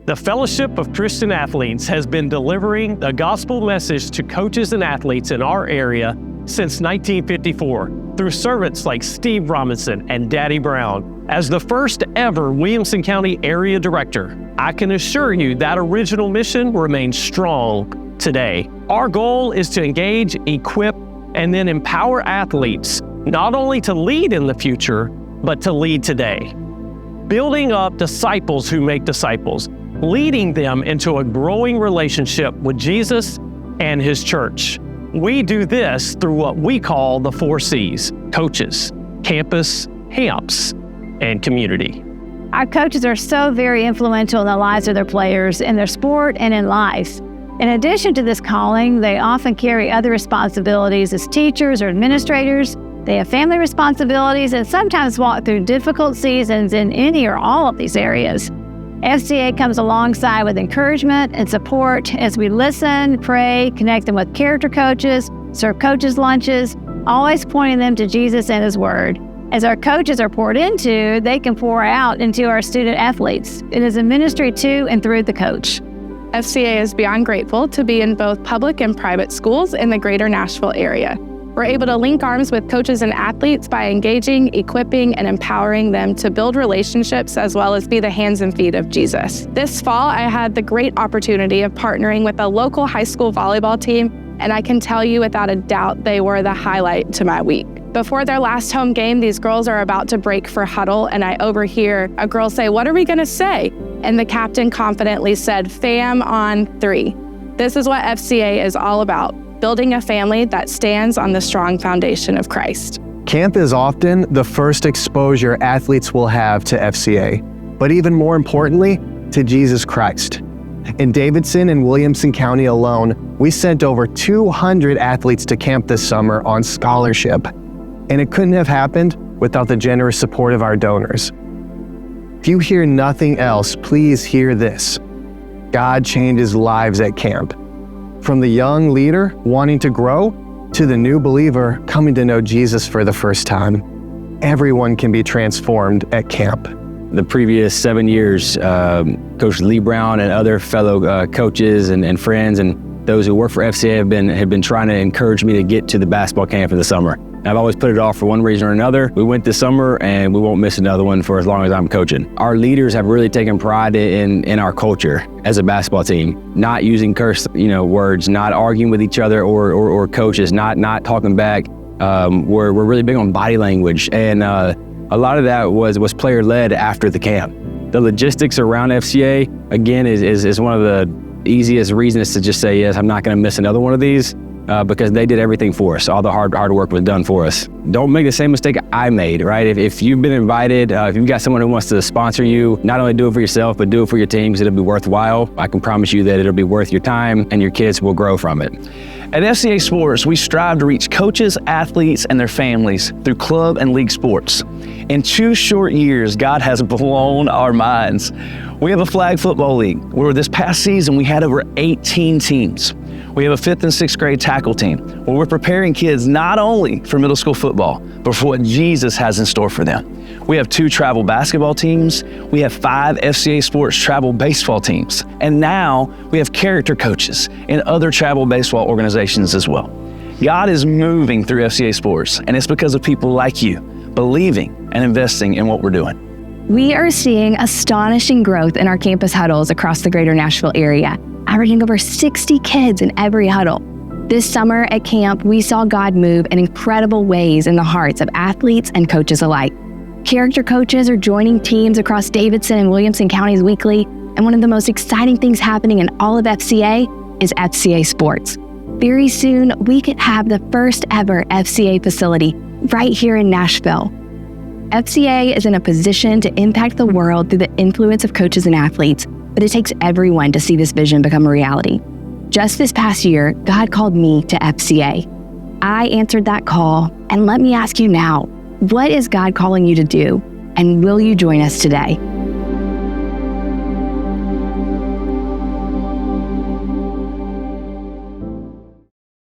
The Fellowship of Christian Athletes has been delivering the gospel message to coaches and athletes in our area since 1954 through servants like Steve Robinson and Daddy Brown. As the first ever Williamson County Area Director, I can assure you that original mission remains strong today. Our goal is to engage, equip, and then empower athletes not only to lead in the future, but to lead today. Building up disciples who make disciples, leading them into a growing relationship with Jesus and His church. We do this through what we call the 4 C's: coaches, campus, camps, and community. Our coaches are so very influential in the lives of their players, in their sport and in life. In addition to this calling, they often carry other responsibilities as teachers or administrators. They have family responsibilities and sometimes walk through difficult seasons in any or all of these areas. FCA comes alongside with encouragement and support as we listen, pray, connect them with character coaches, serve coaches lunches, always pointing them to Jesus and His Word. As our coaches are poured into, they can pour out into our student athletes. It is a ministry to and through the coach. FCA is beyond grateful to be in both public and private schools in the Greater Nashville area. We're able to link arms with coaches and athletes by engaging, equipping, and empowering them to build relationships as well as be the hands and feet of Jesus. This fall, I had the great opportunity of partnering with a local high school volleyball team, and I can tell you without a doubt they were the highlight to my week. Before their last home game, these girls are about to break for huddle, and I overhear a girl say, "What are we gonna say?" And the captain confidently said, "Fam on 3." This is what FCA is all about. Building a family that stands on the strong foundation of Christ. Camp is often the first exposure athletes will have to FCA, but even more importantly, to Jesus Christ. In Davidson and Williamson County alone, we sent over 200 athletes to camp this summer on scholarship, and it couldn't have happened without the generous support of our donors. If you hear nothing else, please hear this. God changes lives at camp. From the young leader wanting to grow to the new believer coming to know Jesus for the first time, everyone can be transformed at camp. The previous 7 years, Coach Lee Brown and other fellow coaches and friends and those who work for FCA have been trying to encourage me to get to the basketball camp in the summer. I've always put it off for one reason or another. We went this summer and we won't miss another one for as long as I'm coaching. Our leaders have really taken pride in our culture as a basketball team, not using curse words, not arguing with each other or coaches, not talking back. We're really big on body language, and a lot of that was player-led after the camp. The logistics around FCA, again, is one of the easiest reasons to just say, yes, I'm not gonna miss another one of these. Because they did everything for us. All the hard work was done for us. Don't make the same mistake I made, right? If you've been invited, if you've got someone who wants to sponsor you, not only do it for yourself, but do it for your teams, it'll be worthwhile. I can promise you that it'll be worth your time and your kids will grow from it. At FCA Sports, we strive to reach coaches, athletes, and their families through club and league sports. In 2 short years, God has blown our minds. We have a flag football league where this past season we had over 18 teams. We have a 5th and 6th grade tackle team where we're preparing kids not only for middle school football, but for what Jesus has in store for them. We have 2 travel basketball teams. We have 5 FCA Sports travel baseball teams. And now we have character coaches in other travel baseball organizations as well. God is moving through FCA Sports, and it's because of people like you believing and investing in what we're doing. We are seeing astonishing growth in our campus huddles across the Greater Nashville area, averaging over 60 kids in every huddle. This summer at camp, we saw God move in incredible ways in the hearts of athletes and coaches alike. Character coaches are joining teams across Davidson and Williamson counties weekly, and one of the most exciting things happening in all of FCA is FCA Sports. Very soon, we could have the first ever FCA facility right here in Nashville. FCA is in a position to impact the world through the influence of coaches and athletes, but it takes everyone to see this vision become a reality. Just this past year, God called me to FCA. I answered that call, and let me ask you now, what is God calling you to do? And will you join us today?